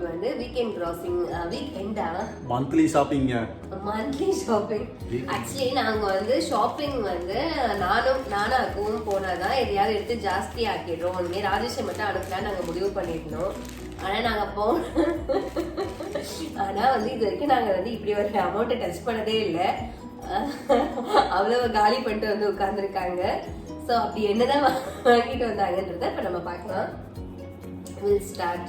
Shopping வந்து weekend crossing வீக்கெண்டா monthly ஷாப்பிங்க. Monthly shopping. ஆக்சுவலி நாங்க வந்து ஷாப்பிங் வந்து நானும் அக்கவும் போனாதான் எதையாவது எடுத்து ஜாஸ்தி ஆக்கிடுறோம். இனிமே ராஜேஷை மட்டும் அனுப்பலாம் நாங்க முடிவு பண்ணிருந்தோம். ஆனா நாங்க ஆனா வந்து இது வரைக்கும் நாங்க வந்து இப்படி ஒரு அமௌண்ட்டை டச் பண்ணதே இல்லை. அவ்வளவு காலி பண்ணிட்டு வந்து உட்கார்ந்துருக்காங்க. ஸோ அப்படி என்னதான் வாங்கிட்டு வந்தாங்கன்றத இப்ப நம்ம பார்க்கலாம். We'll start.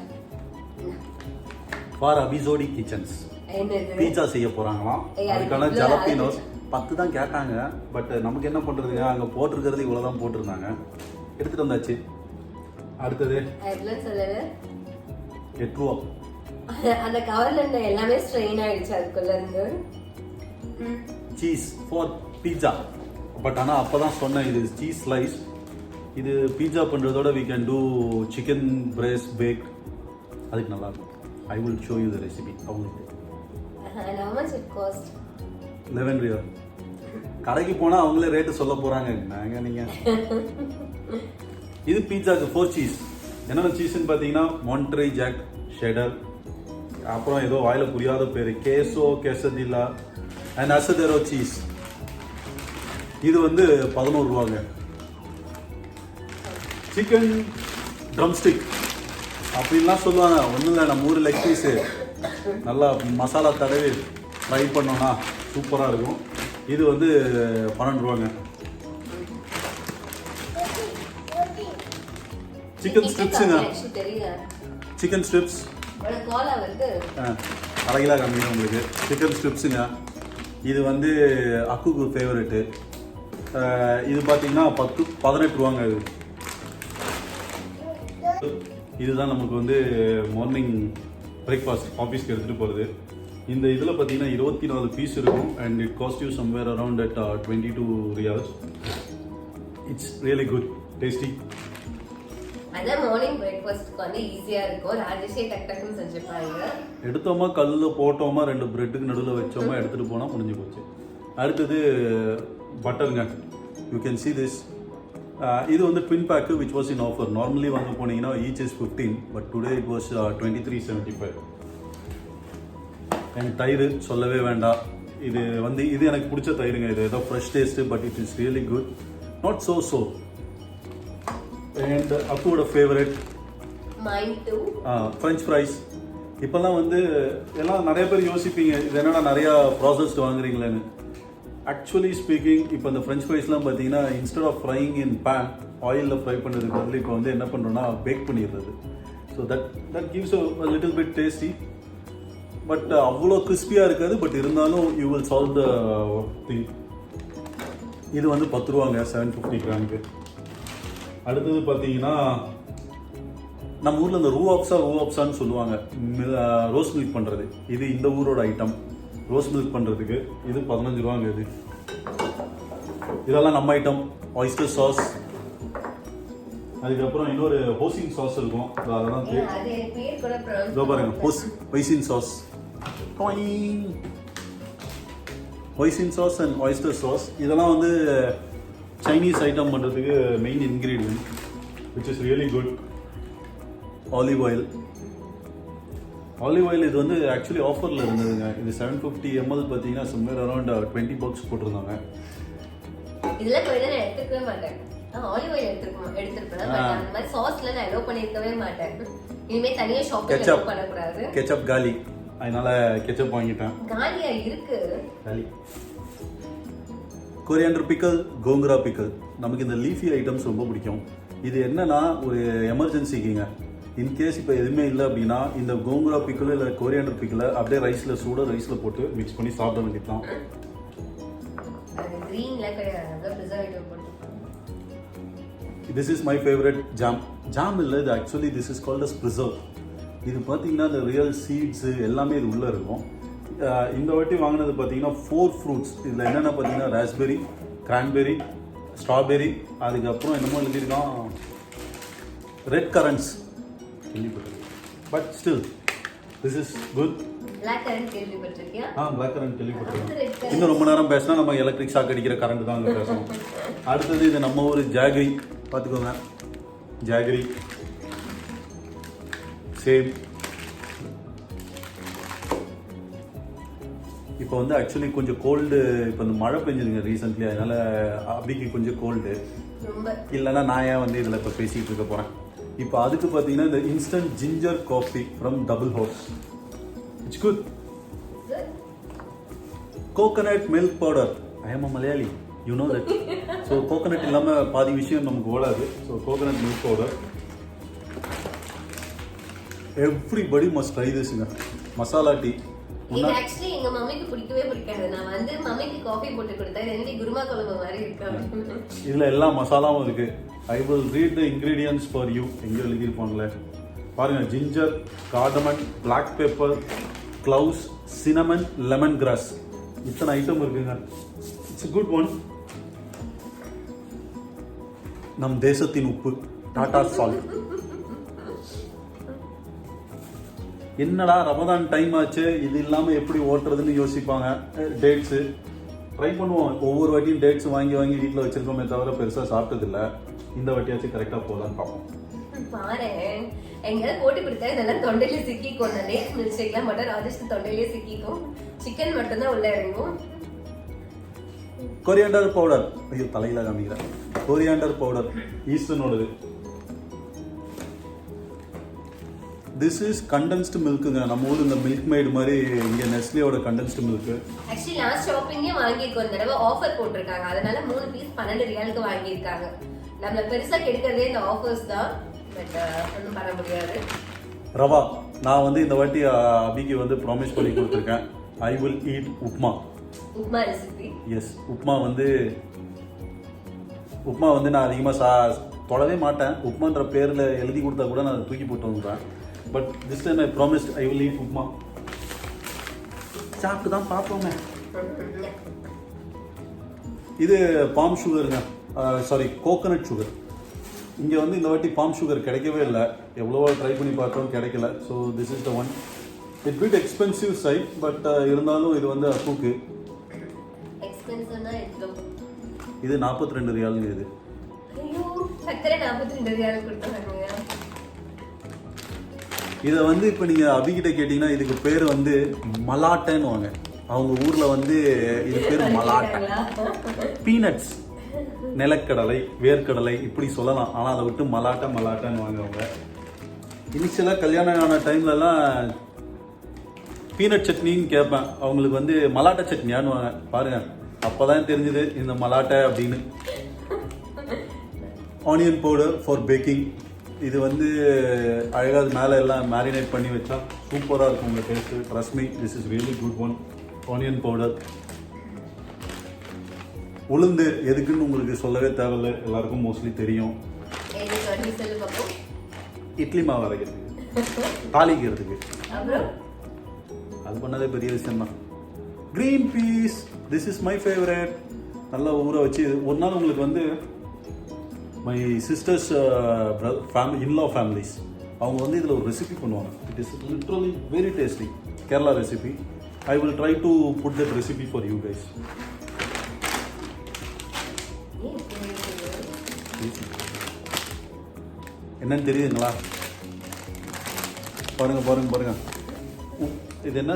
For Abizodi Kitchens. என்னது? பீட்சா செய்ய போறாங்களாம். அதுக்கான ஜலப்பினோஸ் 10 தான் கேட்டாங்க. பட் நமக்கு என்ன பண்றதுங்க, அங்க போட்டிருக்கிறது இவ்வளவு தான் போட்டிருந்தாங்க. எடுத்துட்டு வந்தாச்சு. அடுத்தது எவ்வளவு சொல்லல? 8 ரூபா. அந்த கவர்ல இருந்த எல்லாமே ஸ்ட்ரெயின் ஆயிடுச்சு அதுக்குள்ள இருந்து. Cheese for pizza. பட் ஆனா அப்பதான் சொன்னேன் இது சீஸ் ஸ்லைஸ். இது பீட்சா பண்ணுறதோட we can do chicken breast baked. அதுக்கு நல்லா இருக்கும். I will show you the recipe. அவங்களுக்கு And how much it cost? 11 ரியால். கடைக்கு போனால் அவங்களே ரேட்டு சொல்ல போகிறாங்க. நீங்கள் இது பீட்சாக்கு 4 சீஸ். என்னென்ன சீஸ்ன்னு பார்த்தீங்கன்னா மான்ட்ரே ஜாக், ஷெடர், அப்புறம் ஏதோ வாயில் புரியாத பேர் கேசோ, கேசடில்லா அண்ட் அசதெரோ சீஸ். இது வந்து 11 ரூபாங்க. சிக்கன் ட்ரம்ஸ்டிக் அப்படின்லாம் சொல்லுவாங்க. ஒன்றும் இல்லை, நம்ம ஊர் லெக் பீஸு நல்லா மசாலா தடவி ஃப்ரை பண்ணோன்னா சூப்பராக இருக்கும். இது வந்து 12 ரூபாங்க. சிக்கன் ஸ்ட்ரிப்ஸுங்க. சிக்கன் ஸ்ட்ரிப்ஸ் 1/2 கிலோ கம்மியாக உங்களுக்கு. சிக்கன் ஸ்ட்ரிப்ஸுங்க. இது வந்து அக்குக்கு ஃபேவரெட்டு. இது பார்த்தீங்கன்னா 18 ரூபாங்க. இதுதான் நமக்கு வந்து மார்னிங் பிரேக்ஃபாஸ்ட் ஆஃபீஸ்க்கு எடுத்துகிட்டு போகிறது. இந்த இதில் பார்த்தீங்கன்னா 24 பீஸ் இருக்கும். And it cost you somewhere around at 22 ரியால்ஸ். It's really good, tasty. அதான் மார்னிங் பிரேக்ஃபாஸ்ட்க்கு வந்து ஈஸியாக இருக்கும். ராஜேஷே டக் டக்குன்னு செஞ்சுப்பாங்க. எடுத்தோமா கல்லில் போட்டோமா 2 பிரெட்டுக்கு நடுவில் வச்சோமா எடுத்துகிட்டு போனால் முடிஞ்சு போச்சு. அடுத்தது பட்டருங்க. You can see this. இது வந்து twin pack which was in offer. Normally வாங்க போனீங்கன்னா each is 15, but today it was 23.75. எனக்கு தயிர் சொல்லவே வேண்டாம். இது எனக்கு பிடிச்ச தயிருங்க. இது ஏதோ fresh taste, but it is really good, not so. And அப்புவோட ஃபேவரட் ஃப்ரெஞ்ச் ஃப்ரைஸ். இப்போல்லாம் வந்து எல்லாம் நிறைய பேர் யோசிப்பீங்க, இது என்னடா நிறையா ப்ராசஸ்ட் வாங்குறீங்களேன்னு. ஆக்சுவலி ஸ்பீக்கிங், இப்போ இந்த ஃப்ரெஞ்ச் ஃப்ரைஸ்லாம் பார்த்தீங்கன்னா instead of frying in pan ஆயிலில் ஃப்ரை பண்ணுறதுக்கு பதில் இப்போ வந்து என்ன பண்ணுறோன்னா பேக் பண்ணிடுறது. So that gives a little bit tasty. But அவ்வளோ கிறிஸ்பியாக இருக்காது. பட் இருந்தாலும் you will solve the thing. இது வந்து 10 ரூபாங்க 750 கிராமுக்கு. அடுத்தது பார்த்தீங்கன்னா நம்ம ஊரில் இந்த ரூஆப்ஸான்னு சொல்லுவாங்க, ரோஸ் மில்க் பண்ணுறது. இது இந்த ஊரோட ஐட்டம். ரோஸ் மில்க் பண்ணுறதுக்கு இது 15 ரூபாங்க. இதெல்லாம் நம்ம ஐட்டம். ஆயிஸ்டர் சாஸ், அதுக்கப்புறம் இன்னொரு ஹோசின் சாஸ் இருக்கும். அதெல்லாம் இதோ பாருங்க, hoisin sauce, hoisin sauce and oyster sauce. இதெல்லாம் வந்து சைனீஸ் ஐட்டம் பண்ணுறதுக்கு main ingredient which is really good. Olive oil இது வந்து ஆக்சுவலி ஆஃபரில் இருந்ததுங்க. இது 750 ml பார்த்தீங்கன்னா சம்வேர் அரௌண்ட் $20 போட்டிருந்தாங்க. இதெல்லாம் போய் நான் எடுத்துக்கவே மாட்டேன். ஆலிவ் ஆயில் எடுத்துருப்பேன். அந்த மாதிரி சாஸ்ல நான் அலோவ் பண்ணிருக்கவே மாட்டேன். இனிமே தனியா ஷாப்பிங் அலோவ் பண்ண கூடாது. கெச்சப் காலி, அதனால கெச்சப் வாங்கிட்டேன். காலியா இருக்கு. காலி. கொரியாண்டர் பிக்கல், கோங்குரா பிக்கல். நமக்கு இந்த லீஃபி ஐட்டம்ஸ் ரொம்ப பிடிக்கும். இது என்னன்னா ஒரு எமர்ஜென்சிக்குங்க. இன்கேஸ் இப்போ எதுவுமே இல்லை அப்படின்னா இந்த கோங்குரா பிக்கல் இல்லை கொரியாண்டர் பிக்கலை அப்படியே ரைஸில் போட்டு மிக்ஸ் பண்ணி சாப்பிட வேண்டியதான். This is my favourite jam இல்லை, இது actually this is called as preserve. இது பார்த்தீங்கன்னா இந்த ரியல் சீட்ஸு எல்லாமே இது உள்ளே இருக்கும். இந்த வாட்டி வாங்கினது பார்த்தீங்கன்னா 4 ஃப்ரூட்ஸ். இதில் என்னென்ன பார்த்தீங்கன்னா ராஸ்பெரி, கிரான்பெரி, ஸ்ட்ராபெரி, அதுக்கப்புறம் என்னமோ எழுதியிருக்கான் red currants. But still this is good. Black currant கேள்விப்பட்டிருக்கியா? பிளாக் கரண்ட் கேள்விப்பட்டிருக்கேன். இன்னும் ரொம்ப நேரம் பேசினா நம்ம எலக்ட்ரிக் ஷாக் அடிக்கிற கரண்ட் தான் அங்கே பேசணும். அடுத்தது இது நம்ம ஒரு ஜாகரி பார்த்துக்கோங்க. ஜாகரி சேம் இப்போ வந்து ஆக்சுவலி கொஞ்சம் கோல்டு, இப்போ இந்த மழை பெஞ்சதுங்க ரீசெண்ட்லி, அதனால அபிக்கு கொஞ்சம் கோல்டு. ரொம்ப இல்லைன்னா நான் ஏன் வந்து இதில் இப்போ பேசிகிட்டு இருக்க போகிறேன். இப்போ அதுக்கு பார்த்தீங்கன்னா இந்த instant ginger coffee from Double Horse, it's good. Coconut milk powder, I am a Malayali, you know that. So coconut இல்லாமல் பாதி விஷயம் நமக்கு ஓடாது. So coconut milk powder, everybody must try திஸ்ங்க. மசாலா டீ இது ஆக்சுவலி எங்க மம்மிக்கு பிடிக்கவே பிடிக்காது. நான் வந்து மம்மிக்கு காஃபி போட்டு கொடுத்தேன், இது வந்து குருமா குழம்பு மாதிரி இருக்கு. இதில் எல்லா மசாலாவும் இருக்கு. I will read the ingredients for you. எங்கே எழுதியிருப்பாங்களே பாருங்க. Ginger, cardamom, black pepper, cloves, cinnamon, lemon grass, இத்தனை ஐட்டம் இருக்குங்க. It's good one. நம் தேசத்தின் உப்பு, டாடா சால்ட். என்னடா ரமதான் டைம் ஆச்சு, இது இல்லாமல் எப்படி ஓட்டுறதுன்னு யோசிப்பாங்க. டேட்ஸு ட்ரை பண்ணுவோம். ஒவ்வொரு வாட்டியும் டேட்ஸ் வாங்கி வாங்கி வீட்டில் வச்சிருக்கோமே தவிர பெருசாக சாப்பிட்டதில்ல. இந்த வாட்டியாச்சும் கரெக்டாக போகலான்னு பார்ப்போம். பாரு, எங்கேயாவது போட்டு கொடுத்தா இதெல்லாம் தொண்டையில சிக்கிக்கும். டேட்ஸ் மில்க் ஷேக்லாம் மட்டும் ராஜேஷ் தொண்டையிலே சிக்கிக்கும். சிக்கன் மட்டும்தான் உள்ள இறங்கும். கொரியாண்டர் பவுடர், ஐயோ தலையில காமிக்கிறேன். கொரியாண்டர் பவுடர் ஈஸ்டர்னோடது. திஸ் இஸ் கண்டென்ஸ்டு மில்க்குங்க. நம்ம ஊர் இந்த மில்க் மேட் மாதிரி இங்கே நெஸ்லியோட கண்டென்ஸ்டு மில்க்கு. ஆக்சுவலி லாஸ்ட் ஷாப்பிங்கே வாங்கியிருக்கோம். இந்த தடவை ஆஃபர் போட்டிருக்காங்க, அதனால 3 பீஸ் 12 ரியாலுக்கு வாங்கியிருக்காங்க. நம்மள பெருசா கெடுக்கிறதே இந்த ஆஃபர்ஸ் தான். பட் ஒன்றும் பண்ண முடியாது. ரவா, நான் வந்து இந்த வாட்டி அபிக்கு வந்து ப்ராமிஸ் பண்ணி கொடுத்துருக்கேன். I will eat upma. Upma recipe. Yes, upma வந்து நான் அதிகமாக தொடவே மாட்டேன். உப்மான்ற பேரில் எழுதி கொடுத்தா கூட நான் அதை தூக்கி போட்டு வந்துடுவேன். But this time I promised I will eat upma. சாப்பிட்டு தான் பார்ப்போமே. இது பாம் சுகருங்க, சாரி கோகனட் சுகர். இங்கே வந்து இந்த வாட்டி பாம் சுகர் கிடைக்கவே இல்லை. எவ்வளவோ ட்ரை பண்ணி பார்த்தோம், கிடைக்கல. So this is the one. It bit expensive side, but இருந்தாலும் இது வந்து அப்புக்கு. இது 42 ரியாலுங்க. இது ஐயோ, சக்கரை 42 ரியால் கொடுத்தாங்க. இதை வந்து இப்போ நீங்கள் அபிகிட்ட கேட்டிங்கன்னா இதுக்கு பேர் வந்து மலாட்டைன்னு வாங்க. அவங்க ஊரில் வந்து இது பேர் மலாட்டை. பீனட்ஸ், நிலக்கடலை, வேர்க்கடலை இப்படி சொல்லலாம். ஆனால் அதை விட்டு மலாட்டைன்னு வாங்க. அவங்க இனிஷியலாக கல்யாணம் ஆன டைம்லலாம் பீனட் சட்னின்னு கேட்பேன். அவங்களுக்கு வந்து மலாட்டை சட்னியான்னு வாங்க. பாருங்கள், அப்போ தான் தெரிஞ்சுது இந்த மலாட்டை அப்படின்னு. Onion powder for baking. இது வந்து அழகாக மேலே எல்லாம் மேரினேட் பண்ணி வச்சா சூப்பராக இருக்கும் உங்கள் taste. Trust me, this is really good one. Onion powder. உளுந்து எதுக்குன்னு உங்களுக்கு சொல்லவே தேவையில்லை, எல்லாருக்கும் மோஸ்ட்லி தெரியும். இட்லி மாவு அரைக்கிறதுக்கு, தாளிக்கிறதுக்கு. அது பண்ணதே பெரிய விஷயம் தான். Green peas, this is my favourite. நல்லா ஊற வச்சு ஒரு நாள் உங்களுக்கு வந்து மை சிஸ்டர்ஸ் இன்லா ஃபேமிலிஸ் அவங்க வந்து இதில் ஒரு ரெசிபி பண்ணுவாங்க. It is literally very tasty. Kerala recipe. I will try to put that recipe for you guys. என்னன்னு தெரியுதுங்களா? பாருங்க. இது என்ன?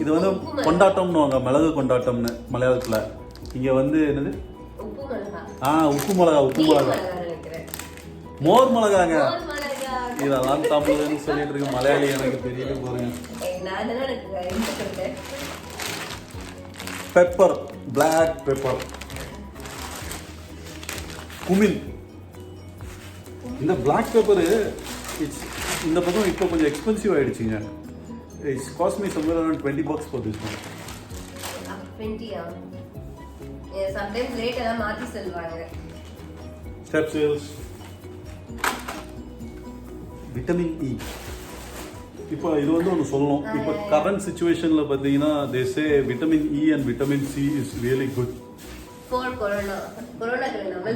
இது வந்து கொண்டாட்டம்னு வாங்க, மிளகு கொண்டாட்டம்னு மலையாளத்தில். இங்கே வந்து என்னது? உப்பு மிளகா. மோர் மிளகாங்க. இதெல்லாம் தமிழ்னு சொல்லிட்டு இருக்கு. மலையாளி எனக்கு தெரியல. போறீங்க. Pepper, black pepper, cumin. இந்த பிளாக் பெப்பரு இந்த பக்கம் இப்போ கொஞ்சம் எக்ஸ்பென்சிவ் ஆயிடுச்சுங்க. It's cost me somewhere around $20 for this one. 20 sometimes rate எல்லாம் மாத்தி சொல்வாங்க. ஸ்டெப்சில்ஸ், விட்டமின் இ. இப்போ இது வந்து ஒன்று சொல்லணும். இப்போ கரண்ட் சிச்சுவேஷனில் பார்த்தீங்கன்னா they say vitamin E and vitamin C is really good for corona.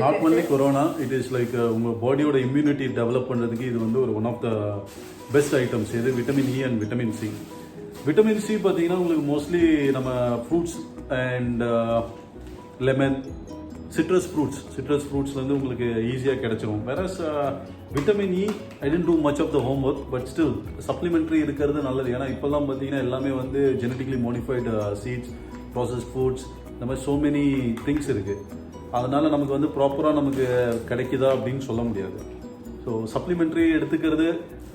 Not only corona, it is like உங்கள் பாடியோட இம்யூனிட்டி டெவலப் பண்ணுறதுக்கு இது வந்து ஒரு one of the best items. இது vitamin E and vitamin C. Vitamin C பார்த்தீங்கன்னா உங்களுக்கு mostly நம்ம ஃப்ரூட்ஸ் அண்ட் லெமன், சிட்ரஸ் ஃப்ரூட்ஸ்லேருந்து உங்களுக்கு ஈஸியாக கிடைச்சிரும். வேற vitamin E I tend too much of the homework, but still supplementary இருக்கிறது நல்லது. ஏன்னா இப்போல்லாம் பார்த்தீங்கன்னா எல்லாமே வந்து genetically modified seeds, process foods, இந்த மாதிரி ஸோ மெனி திங்ஸ் இருக்குது. அதனால் நமக்கு வந்து ப்ராப்பராக நமக்கு கிடைக்குதா அப்படின்னு சொல்ல முடியாது. ஸோ சப்ளிமெண்ட்ரி எடுத்துக்கிறது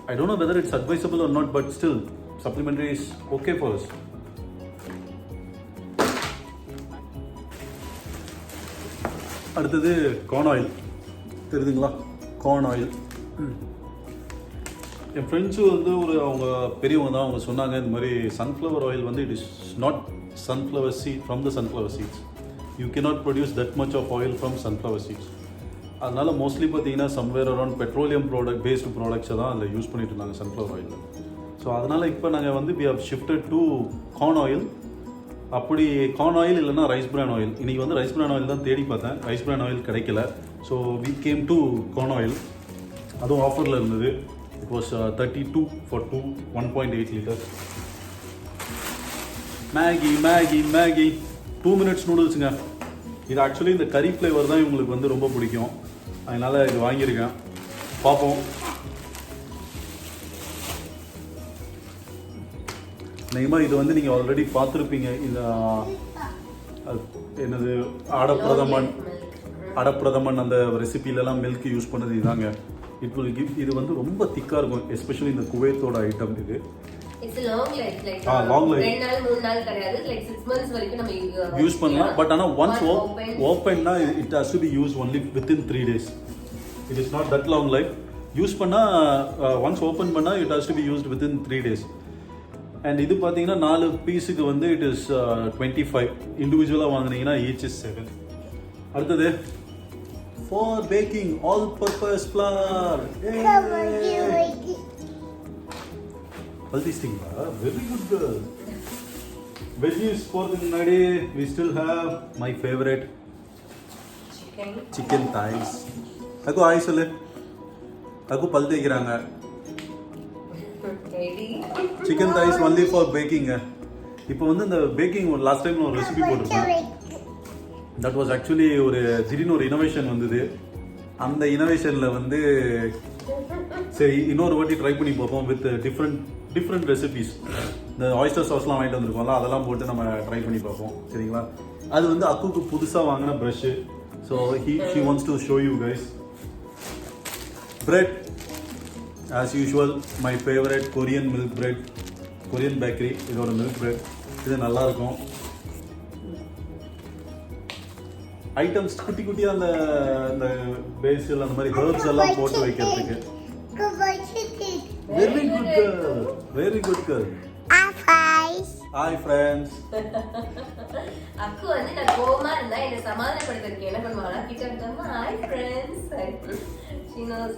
I don't know whether it's advisable or not, but still supplementary is okay for us. அடுத்தது கார்ன் ஆயில் தெரியுதுங்களா? கார்ன் ஆயில் என் ஃப்ரெண்ட்ஸு வந்து அவங்க பெரியவங்க தான், அவங்க சொன்னாங்க இந்த மாதிரி சன்ஃப்ளவர் ஆயில் வந்து it is not sunflower seed from the sunflower seeds. You cannot produce that much of oil from sunflower seeds. அதனால் மோஸ்ட்லி பார்த்தீங்கன்னா சம்வேர் அரௌண்ட் பெட்ரோலியம் பேஸ்டு ப்ராடக்ட்ஸை தான் அதில் யூஸ் பண்ணிட்டு இருந்தாங்க சன்ஃப்ளவர் ஆயிலில். ஸோ அதனால் இப்போ நாங்கள் வந்து we have shifted to corn oil. அப்படி கார்ன் ஆயில் இல்லைனா ரைஸ் பிரான் ஆயில். இன்றைக்கி வந்து ரைஸ் பிரான் ஆயில் தான் தேடி பார்த்தேன், ரைஸ் பிரான் ஆயில் கிடைக்கல. So we came to corn oil. அதுவும் ஆஃபரில் இருந்தது. It was 32 for 1.8 liters. Maggi 2 minutes நூடுல்ஸுங்க. இது ஆக்சுவலி இந்த கறி ஃப்ளேவர் தான் இவங்களுக்கு வந்து ரொம்ப பிடிக்கும், அதனால் இது வாங்கியிருக்கேன். பார்ப்போம். நெய்மா இது வந்து நீங்கள் ஆல்ரெடி பார்த்துருப்பீங்க. இந்த என்னது அடப்பிரதமன் அந்த ரெசிபிலலாம் மில்க் யூஸ் பண்ணது இதாங்க. It will give. இது வந்து ரொம்ப திக்காக இருக்கும், எஸ்பெஷலி இந்த குவைத்தோட ஐட்டம் இது. லாங் லைஃப் 2 நாள் 3 நாள் கிடையாது, லைக் 6 months வரைக்கும் நம்ம யூஸ் பண்ணலாம். பட் ஆனால் ஒன்ஸ் ஓப்பன்னா it has to be use only within 3 days. It is not that long life. Use பண்ணால் ஒன்ஸ் ஓப்பன் பண்ணால் it has to be used within 3 days. And இது பார்த்தீங்கன்னா 4 பீஸுக்கு வந்து இட் இஸ் 25. இண்டிவிஜுவலாக வாங்கினீங்கன்னா ஈச் இஸ் 7. அடுத்தது for baking all purpose flour. பல்திஸ்டிங்களா? Very good girl. Veggies போகிறதுக்கு முன்னாடி we still have my favourite chicken thighs. அக்கு ஆய் சொல்லு. அக்கு பல் தேய்க்கிறாங்க. சிக்கன் தாய்ஸ் ஒன்லி ஃபார் பேக்கிங்க. இப்போ வந்து இந்த பேக்கிங் லாஸ்ட் டைம் ஒரு ரெசிபி போட்டிருக்கேன். தட் வாஸ் ஆக்சுவலி ஒரு திடீர்னு ஒரு இனோவேஷன் வந்தது. அந்த இனோவேஷனில் வந்து சரி இன்னொரு வாட்டி ட்ரை பண்ணி பார்ப்போம் வித் டிஃப்ரெண்ட் ரெசிபிஸ். இந்த ஆயிஸ்டர் சாஸ்லாம் வாங்கிட்டு வந்திருக்கோம்ல, அதெல்லாம் போட்டு நம்ம ட்ரை பண்ணி பார்ப்போம். சரிங்களா? அது வந்து அக்குக்கு புதுசாக வாங்கின brush. So she wants to show you guys. Bread as usual my favorite Korean milk bread, Korean bakery. இதோட மில்க் பிரெட் இது நல்லா இருக்கும். ஐட்டம்ஸ் குட்டி குட்டியாக அந்த பேசில் அந்த மாதிரி ஹெர்ப்ஸ் எல்லாம் போட்டு வைக்கிறதுக்கு. Very good girl. Hi friends. அக்கு வந்து நான் கோவமா இருந்தா என்ன சமாதானப்படுத்துறதுக்கு என்ன பண்ணுவாங்க, கிட்ட வந்து ஹாய் ஃப்ரெண்ட்ஸ். she knows.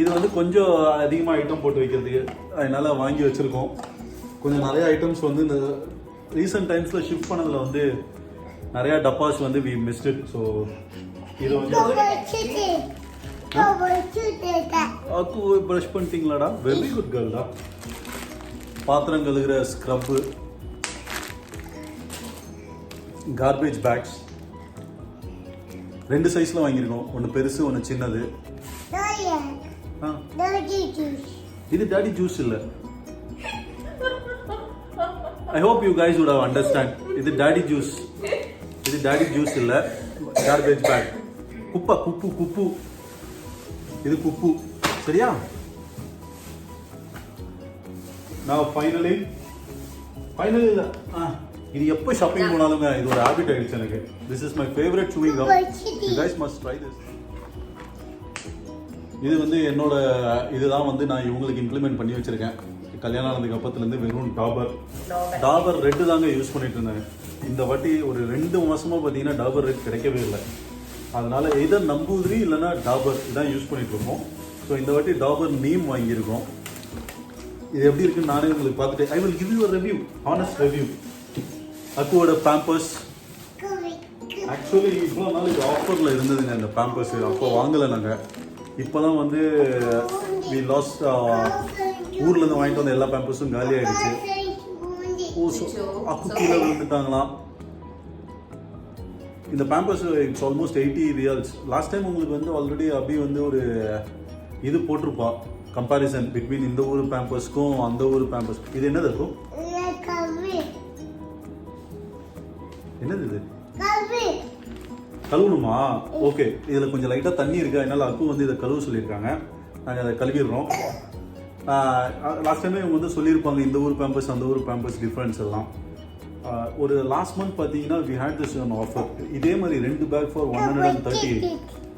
இது வந்து கொஞ்சம் அதிகமாக ஐட்டம் போட்டு வைக்கிறதுக்கு அதனால் வாங்கி வச்சுருக்கோம். கொஞ்சம் நிறைய ஐட்டம்ஸ் வந்து இந்த ரீசெண்ட் டைம்ஸில் ஷிஃப்ட் பண்ணதில் வந்து நிறையா டப்பாஸ் வந்து வி மிஸ்ட் இட். ஸோ இது வந்து அக்கு ப்ரஷ் பண்ணிட்டீங்களாடா? வெரி குட் கேர்ள்டா. பாத்திரம் கழுகுற ஸ்க்ரப்பு, கார்பேஜ் பேக்ஸ் 2 சைஸில் வாங்கியிருக்கோம். ஒன்று பெருசு, ஒன்று சின்னது. இது டாடி ஜூஸ் இல்லை. I hope you guys would have understand. இது டாடி ஜூஸ் இல்லை, கார்பேஜ் பேக். குப்பு இது குப்பு. சரியா? நான் ஃபைனலி இல்லை, இது எப்போ ஷாப்பிங் போனாலுங்க இது ஒரு ஹேபிட் ஆயிடுச்சு எனக்கு. This is my favourite chewing gum. You guys must try this. இது வந்து என்னோட இதுதான் வந்து நான் இவங்களுக்கு இம்ப்ளிமெண்ட் பண்ணி வச்சிருக்கேன். கல்யாணம் ஆனதுக்கு அப்புறத்துலேருந்து வெறும் டாபர் ரெட்டு தாங்க யூஸ் பண்ணிட்டு இருந்தேன். இந்த வாட்டி ஒரு 2 மாசமா பார்த்தீங்கன்னா டாபர் ரெட் கிடைக்கவே இல்லை. அதனால எதர் நம்பூதிரி இல்லைன்னா டாபர் இதான் யூஸ் பண்ணிட்டு இருக்கோம். ஸோ இந்த வாட்டி டாபர் நீம் வாங்கியிருக்கோம். இது எப்படி இருக்குன்னு நானே உங்களுக்கு பார்த்துட்டு I will give you a review, honest review. அக்குவோட பேம்பர்ஸ் ஆக்சுவலி இவ்வளோ நாள் இது ஆஃபரில் இருந்ததுங்க. இந்த பேம்பர்ஸ் அப்போ வாங்கலை நாங்கள். இப்போ தான் வந்து வி லாஸ்ட் ஊர்லேருந்து வாங்கிட்டு வந்த எல்லா பேம்பர்ஸும் காலி ஆகிடுச்சு. அக்கு கீழே விழுந்துட்டாங்களாம். இந்த Pampers it's almost 80 riyals. Last time உங்களுக்கு வந்து ஆல்ரெடி அபி வந்து ஒரு இது போட்டிருப்பா கம்பாரிசன் பிட்வீன் இந்த ஊர் பேம்பர்ஸ்க்கும் அந்த ஊர் பேம்பர்ஸ். இது என்னது இருக்கும்? என்னது இது? கழுவணுமா? ஓகே, இதில் கொஞ்சம் லைட்டாக தண்ணி இருக்கு, அதனால அக்கு வந்து இதை கழுவ சொல்லியிருக்காங்க. நாங்கள் அதை கழுவிடுறோம். லாஸ்ட் டைமே இவங்க வந்து சொல்லியிருப்பாங்க இந்த ஊர் பேம்பர்ஸ் அந்த ஊர் பேம்பர்ஸ் டிஃப்ரென்ஸ் எல்லாம். ஒரு லாஸ்ட் மந்த் பார்த்தீங்கன்னா we had this one offer. இதே மாதிரி 2 pack for 138.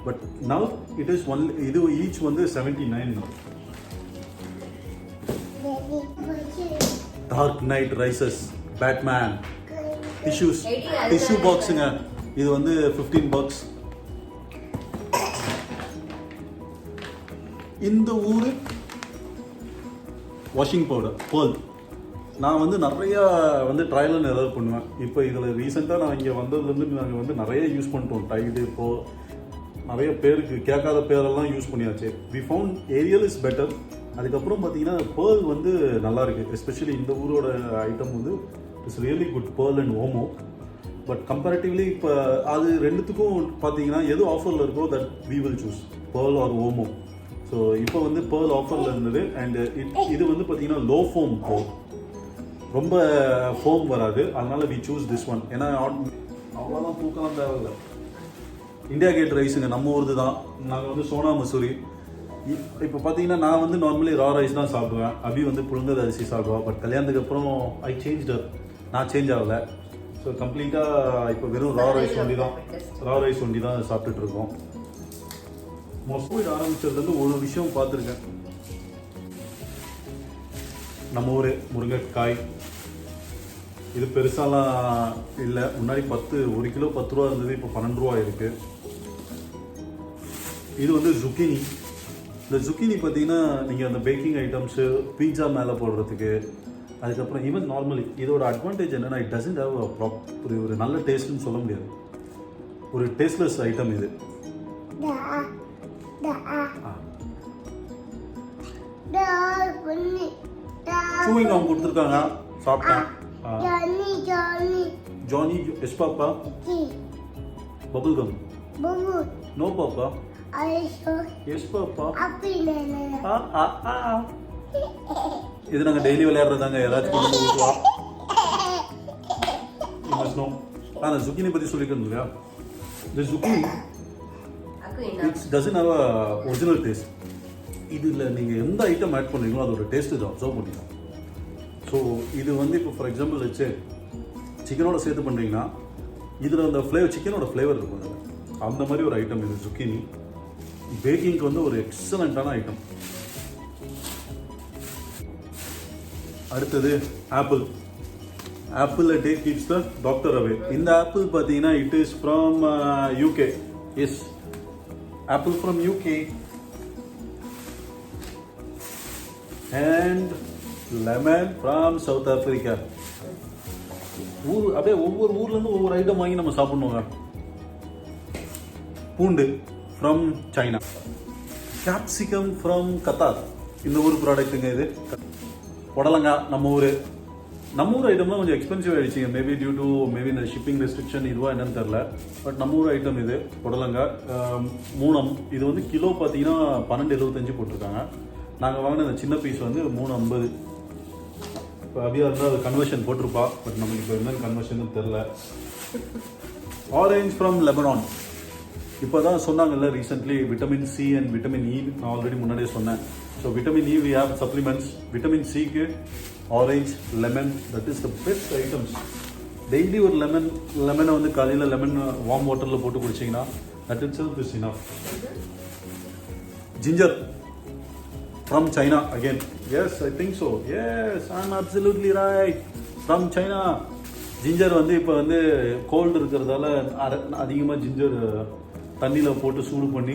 But now it is one, இது ஈச் வந்து 79. Dark Knight Rises, Batman tissue பாக்ஸுங்க. இது வந்து $15. இந்த ஊர் வாஷிங் பவுடர் பேர்ல். நான் வந்து நிறையா வந்து ட்ரையல் அண்ட் எரர் பண்ணுவேன். இப்போ இதில் ரீசெண்டாக நான் இங்கே வந்ததுலேருந்து நாங்கள் வந்து நிறைய யூஸ் பண்ணிட்டோம். டைடு இப்போது நிறைய பேருக்கு கேட்காத பேரெல்லாம் யூஸ் பண்ணியாச்சு. We found Ariel is better. அதுக்கப்புறம் பார்த்தீங்கன்னா பேர்ல் வந்து நல்லா இருக்குது. எஸ்பெஷலி இந்த ஊரோட ஐட்டம் வந்து it's really good, Pearl and Omo. But comparatively இப்போ அது ரெண்டுத்துக்கும் பார்த்தீங்கன்னா எது ஆஃபரில் இருக்கோ that we will choose, Pearl or Omo. So இப்போ வந்து பேர்ல் ஆஃபரில் இருந்தது. அண்ட் இது வந்து பார்த்தீங்கன்னா லோ ஃபோம் பேர்ல், ரொம்ப ஃபோம் வராது. அதனால வி சூஸ் திஸ் ஒன். ஏன்னா அவ்வளோதான் தூக்கலாம் தேவையில்லை. இந்தியா கேட் ரைஸுங்க, நம்ம ஊருது தான். நாங்கள் வந்து சோனா மசூரி. இப்போ பார்த்தீங்கன்னா நான் வந்து நார்மலி ரா ரைஸ் தான் சாப்பிடுவேன். அபி வந்து புழுங்கல் அரிசி சாப்பிடுவேன். பட் கல்யாணத்துக்கு அப்புறம் ஐ சேஞ்ச், நான் சேஞ்ச் ஆகலை. ஸோ கம்ப்ளீட்டாக இப்போ வெறும் ரா ரைஸ் ஒண்டி தான் சாப்பிட்டுட்டு இருக்கோம். கோவிட் ஆரம்பிச்சதுலேருந்து ஒரு விஷயம் பார்த்துருக்கேன். நம்ம ஊர் முருங்கைக்காய் இது பெருசாலாம் இல்லை. முன்னாடி 1 கிலோ 10 ரூபா இருந்தது, இப்போ 12 ரூபா இருக்குது. இது வந்து ஜுக்கினி. இந்த ஜுக்கினி பார்த்தீங்கன்னா நீங்கள் அந்த பேக்கிங் ஐட்டம்ஸு, பீட்சா மேலே போடுறதுக்கு, அதுக்கப்புறம் ஈவன் நார்மலி இதோட அட்வான்டேஜ் என்னென்னா இட் டசன்ட் ஹேவ் ஒரு நல்ல டேஸ்ட்னு சொல்ல முடியாது. ஒரு டேஸ்ட்லெஸ் ஐட்டம் இது. சூயிங் அவங்க கொடுத்துருக்காங்க, சாப்பிட்டேன். Johnny yes papa. Bubble gum no papa. Yes papa. இது நாங்கள் டெய்லி விளையாடுறதாங்க. ஏதாச்சும் கொண்டு வந்து ஊற்றுவா. நான் ஜுக்கினி பற்றி சொல்லிட்டு இருந்தேன் இல்லையா. இந்த zucchini it's doesn't have a original taste. இதில் நீங்கள் எந்த ஐட்டம் ஆட் பண்ணுறீங்களோ அதோட டேஸ்ட்டு இதை அப்சர்வ் பண்ணிக்கலாம். ஸோ இது வந்து இப்போ ஃபார் எக்ஸாம்பிள் வச்சு சிக்கனோட சேர்த்து பண்ணுறீங்கன்னா இதில் அந்த சிக்கனோட ஃப்ளேவர் இருக்கும் அதில். அந்த மாதிரி ஒரு ஐட்டம் இது ஜுக்கினி. பேக்கிங்க்கு வந்து ஒரு எக்ஸலண்ட்டான ஐட்டம். அடுத்தது apple a day keeps the doctor away. இந்த ஆப்பிள் பார்த்தீங்கன்னா it is from UK. Yes, apple from UK. And lemon from South Africa. அப்படியே ஒவ்வொரு ஊர்லேருந்து ஒவ்வொரு ஐட்டம் வாங்கி நம்ம சாப்பிட்ணுங்க. பூண்டு from China. Capsicum from Qatar. இந்த ஊர் ப்ராடக்ட்டுங்க இது. புடலங்காய் நம்ம ஊர் ஐட்டம்லாம் கொஞ்சம் எக்ஸ்பென்சிவ் ஆகிடுச்சிங்க. மேபி இந்த ஷிப்பிங் ரெஸ்ட்ரிக்ஷன் இதுவா என்னன்னு தெரில. பட் நம்ம ஊர் ஐட்டம் இது புடலங்காய். மூணம் இது வந்து கிலோ பார்த்தீங்கன்னா 12.75 போட்டிருக்காங்க. நாங்கள் வாங்கின இந்த சின்ன பீஸ் வந்து 3.50. இப்போ அபியா இருந்தால் அது கன்வர்ஷன் போட்டிருப்பா. பட் நமக்கு இப்போ என்ன கன்வர்ஷன் தெரில. Orange from Lebanon. இப்போ தான் சொன்னாங்கல்ல recently vitamin C and vitamin E. நான் ஆல்ரெடி முன்னாடியே சொன்னேன். So vitamin E we have supplements. Vitamin சிக்கு orange, lemon, that is the best items. Daily ஒரு லெமனை வந்து காலையில் லெமன் வார்ம் வாட்டரில் போட்டு குடிச்சிங்கன்னா that itself is enough. Ginger from China again. Yes, I think so. Yes, I am absolutely right. From China. Ginger வந்து இப்போ வந்து கோல்டு இருக்கிறதால அதிகமாக ஜிஞ்சர் தண்ணியில் போட்டு சூடு பண்ணி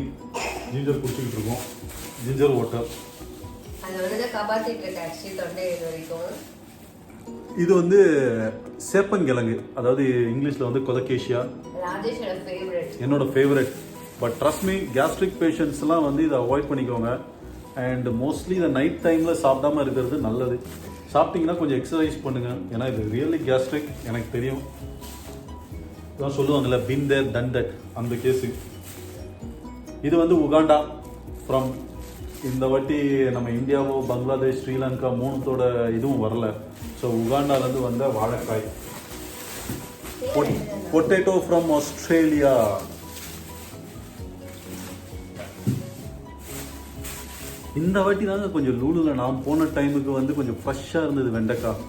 ஜிஞ்சர் குடிச்சிக்கிட்டு இருக்கோம். Ginger water. இது வந்து சேப்பங்கிழங்கு, அதாவது இங்கிலீஷில் வந்து கொலகேஷியா. என்னோட favourite. But trust me, gastric பேஷண்ட்ஸ்லாம் வந்து இதை அவாய்ட் பண்ணிக்கோங்க. அண்ட் மோஸ்ட்லி இந்த நைட் டைமில் சாப்பிடாம இருக்கிறது நல்லது. சாப்பிட்டீங்கன்னா கொஞ்சம் எக்ஸசைஸ் பண்ணுங்கள். ஏன்னா இது ரியலி கேஸ்ட்ரிக், எனக்கு தெரியும். இதான் சொல்லுவாங்கல்ல பின் தேர் டன் தட் அந்த கேஸு. இது வந்து உகாண்டா ஃப்ரம் இந்த வாட்டி நம்ம இந்தியாவோ பங்களாதேஷ் ஸ்ரீலங்கா மூணுத்தோட இதுவும் வரல. ஸோ உகாண்டாலேருந்து வந்த வாழைக்காய். Potato from Australia. இந்த வாட்டி தாங்க கொஞ்சம் லூலுவில் நான் போன டைமுக்கு வந்து கொஞ்சம் ஃப்ரெஷ்ஷாக இருந்தது வெண்டைக்காய்.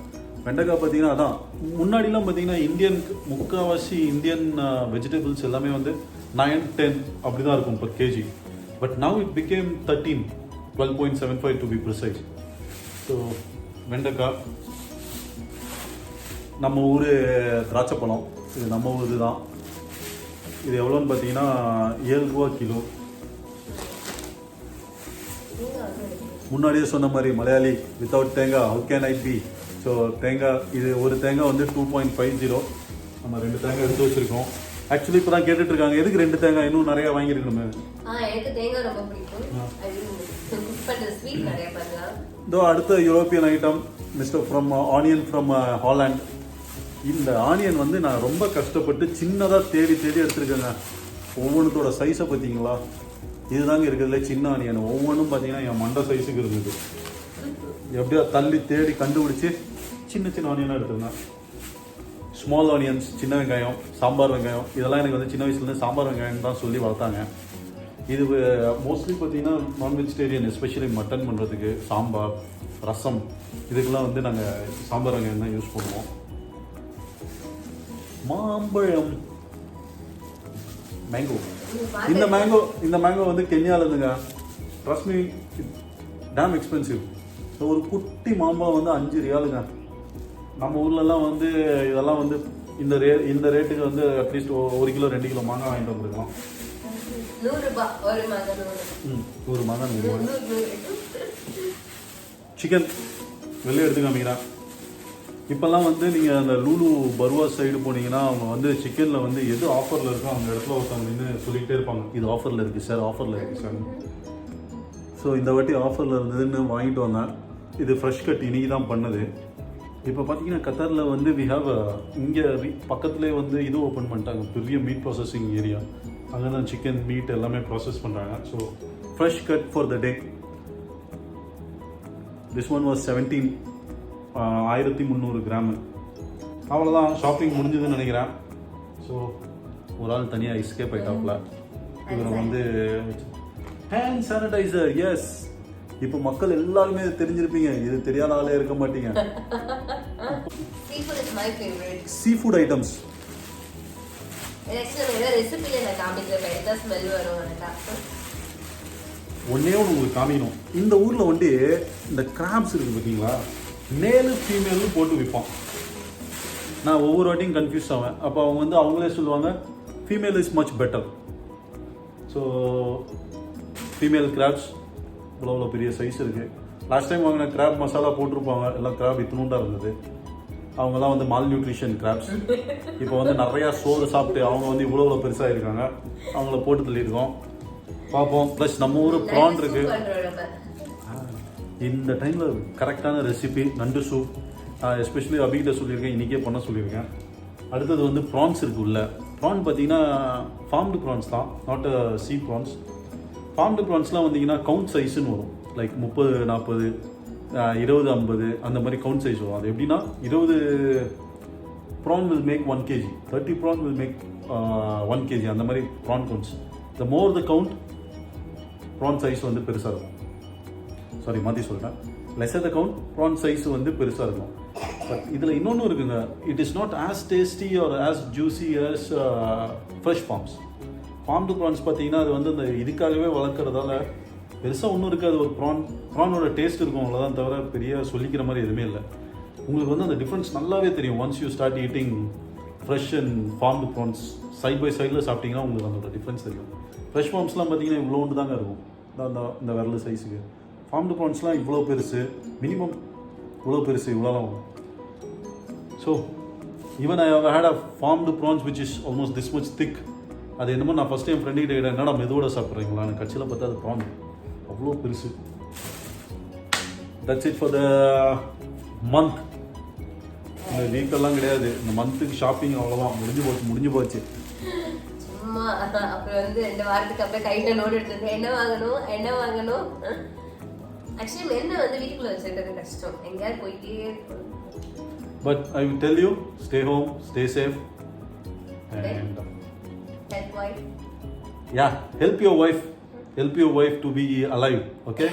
வெண்டைக்காய் பார்த்தீங்கன்னா அதான் முன்னாடிலாம் பார்த்தீங்கன்னா முக்கால்வாசி இந்தியன் வெஜிடபிள்ஸ் எல்லாமே வந்து 9-10 அப்படி தான் இருக்கும் per kg. But now it became 13, 12.75 to be precise. So வெண்டைக்காய். நம்ம ஊர் திராட்சை பழம், இது நம்ம ஊர் தான். இது எவ்வளோன்னு பார்த்தீங்கன்னா 7 ரூபா கிலோ. முன்னாடியே சொன்ன மாதிரி மலையாளி வித்தவுட் தேங்காய் how can I be. So தேங்காய் இது ஒரு தேங்காய் வந்து 2.50. நம்ம 2 தேங்காய் எடுத்து வச்சுருக்கோம். ஆக்சுவலி இப்போ தான் கேட்டுட்டு இருக்காங்க எதுக்கு 2 தேங்காய் இன்னும் நிறைய வாங்கியிருக்கணுமே. எனக்கு தேங்காய் ரொம்ப பிடிக்கும். ஸ்வீட் நிறைய பண்ணலாம். இதோ அடுத்த European item mister from onion from Holland. இந்த ஆனியன் வந்து நான் ரொம்ப கஷ்டப்பட்டு சின்னதாக தேடி எடுத்துருக்கேங்க. ஒவ்வொன்றத்தோட சைஸை பார்த்தீங்களா? இதுதாங்க இருக்கிறதுல சின்ன ஆனியன். ஒவ்வொன்றும் பார்த்தீங்கன்னா என் மண்டை சைஸுக்கு இருந்தது. எப்படியோ தள்ளி தேடி கண்டுபிடிச்சி சின்ன ஆனியனாக எடுத்துருந்தேன். ஸ்மால் ஆனியன்ஸ், சின்ன வெங்காயம், சாம்பார் வெங்காயம், இதெல்லாம் எனக்கு வந்து சின்ன வயசுலேருந்து சாம்பார் வெங்காயம் தான் சொல்லி வளர்த்தாங்க. இது மோஸ்ட்லி பார்த்தீங்கன்னா நான் வெஜிடேரியன், எஸ்பெஷலி மட்டன் பண்ணுறதுக்கு, சாம்பார், ரசம் இதுக்கெல்லாம் வந்து நாங்கள் சாம்பார் வெங்காயம் தான் யூஸ் பண்ணுவோம். மாம்பழம், மேங்கோ. இந்த மேங்கோ வந்து கென்யாவிலேருந்துங்க. Trust me damn expensive. So ஒரு குட்டி மாம்பழம் வந்து 5 ரியாலுங்க. நம்ம ஊர்லலாம் வந்து இதெல்லாம் வந்து இந்த ரேட்டுக்கு வந்து அட்லீஸ்ட் 1 கிலோ 2 கிலோ மாங்காய் வாங்கிட்டு வந்துருக்கோம். 100 ரூபாய் ஒரு மாங்காய். ஒரு மாங்காய் 100 ரூபாய். சிக்கன் வெளியே எடுத்து காமிக்கிறேன். இப்போல்லாம் வந்து நீங்கள் அந்த லூலு பருவா சைடு போனீங்கன்னா அவங்க வந்து சிக்கனில் வந்து எது ஆஃபரில் இருக்கோ அந்த இடத்துல ஒருத்தவங்க நின்று சொல்லிகிட்டே இருப்பாங்க, இது ஆஃபரில் இருக்குது சார், ஆஃபரில் இருக்குது சார். ஸோ இந்த வாட்டி ஆஃபரில் இருந்ததுன்னு வாங்கிட்டு வந்தேன். இது ஃப்ரெஷ் கட் இன்றைக்கி தான் பண்ணது. இப்போ பார்த்தீங்கன்னா கத்தாரில் வந்து வி ஹாவ் இங்கே பக்கத்துலேயே வந்து இது ஓப்பன் பண்ணிட்டாங்க, பெரிய மீட் ப்ராசஸிங் ஏரியா. அங்கே தான் சிக்கன் மீட் எல்லாமே ப்ராசஸ் பண்ணுறாங்க. So fresh cut for the day. This one was 1300 gram. அவ்வளோதான், ஷாப்பிங் முடிஞ்சதுன்னு நினைக்கிறேன். ஸோ ஒரு ஆள் தனியாக எஸ்கேப் ஆகிட்டாப்ல. இவரை வந்து ஹேண்ட் சானிடைசர். எஸ், இப்போ மக்கள் எல்லாருமே தெரிஞ்சிருப்பீங்க, இது தெரியாத ஆளே இருக்க மாட்டீங்க. Seafood is my favorite. Seafood items. ரெசிபியில் நான் காமிக்கிறேன், எதாவது ஸ்மெல் வரும் எனக்கு. ஒன்னே ஒன்று உங்களுக்கு காமிக்கணும். இந்த ஊரில் வந்து இந்த கிராப்ஸ் இருக்குது பார்த்தீங்களா, மேலு ஃபீமேலு போட்டு விற்பான். நான் ஒவ்வொரு வாட்டியும் கன்ஃபியூஸ் ஆவேன். அப்போ அவங்க வந்து அவங்களே சொல்லுவாங்க female is much better. So female crabs இவ்வளோ பெரிய சைஸ் இருக்குது. லாஸ்ட் டைம் வாங்கின கிராப் மசாலா போட்டிருப்பாங்க, எல்லாம் கிராப் இத்தினூண்டாக இருந்தது. அவங்கெல்லாம் வந்து மால் நியூட்ரிஷன் கிராப்ஸ். இப்போ வந்து நிறையா சோறு சாப்பிட்டு அவங்க வந்து இவ்வளோ பெருசாக இருக்காங்க. அவங்கள போட்டு தள்ளியிருக்கோம், பார்ப்போம். ப்ளஸ் நம்ம ஊர் ப்ரான் இருக்குது. இந்த டைமில் கரெக்டான ரெசிபி நண்டு சூப். எஸ்பெஷலி அபிகிட்ட சொல்லியிருக்கேன், இன்றைக்கே பண்ண சொல்லியிருக்கேன். அடுத்தது வந்து ப்ரான்ஸ் இருக்குது உள்ள. ப்ரான் பார்த்தீங்கன்னா ஃபார்ம்டு ப்ரான்ஸ் தான், நாட் சீ ப்ரான்ஸ். ஃபார்ம்டு ப்ரான்ஸ்லாம் வந்தீங்கன்னா கவுண்ட் சைஸ்ன்னு வரும். லைக் 30, 40, 20, 50 அந்த மாதிரி கவுண்ட் சைஸ் வரும். அது எப்படின்னா 20 prawn will make 1 kg, 30 prawn will make 1 kg, அந்த மாதிரி prawn counts. The more the count prawn size வந்து பெருசாக இருக்கும். சாரி, மாற்றி சொல்கிறேன். Lesser the count prawn size வந்து பெருசாக இருக்கும். பட் இதில் இன்னொன்று இருக்குங்க, it is not as tasty or as juicy as fresh farms. Farmed prawns பார்த்தீங்கன்னா அது வந்து இந்த இதுக்காகவே வளர்க்குறதால பெருசாக ஒன்றும் இருக்காது. ஒரு ப்ரானோட டேஸ்ட் இருக்கும், அவ்வளோதான், தவிர பெரிய சொல்லிக்கிற மாதிரி எதுவுமே இல்லை. உங்களுக்கு வந்து அந்த டிஃப்ரென்ஸ் நல்லாவே தெரியும். Once you start eating fresh and farmed prawns side by சைடில் சாப்பிட்டீங்கன்னா உங்களுக்கு அதோட டிஃப்ரென்ஸ் தெரியும். ஃப்ரெஷ் ஃபார்ம்ஸ்லாம் பார்த்தீங்கன்னா இவ்வளோண்டு தாங்க இருக்கும், இந்த விரல் சைஸுக்கு. ஃபார்ம்டு ப்ரான்ஸ்லாம் இவ்வளோ பெருசு, மினிமம் இவ்வளோ பெருசு, இவ்வளோலாம் வரும். So even I have had a farmed prawns which is almost this much thick. அது என்னமோ நான் ஃபஸ்ட் டைம் ஃப்ரெண்டு கிட்ட கேட்டேன், என்னடா மெதுவோட சாப்பிட்றீங்களான்னு. கட்சியில் பார்த்தா அது ப்ரான் அவ்வளோ பெருசு. That's it for the month. இந்த வீக்கெல்லாம் கிடையாது, இந்த மந்த்துக்கு ஷாப்பிங் அவ்வளோதான், முடிஞ்சு போச்சு. சும்மா அப்புறம் வந்து 2 வாரத்துக்கு அப்புறம் கையில நோட் எடுத்து என்ன வாங்கணும். ஆக்சுவலி என்ன வந்து வீட்டுக்குள்ள வச்சிருக்கிறது கஷ்டம், எங்கேயாவது போயிட்டே இருக்கணும். But I will tell you, stay home, stay safe, and Help wife. yeah, help your wife to be alive, okay?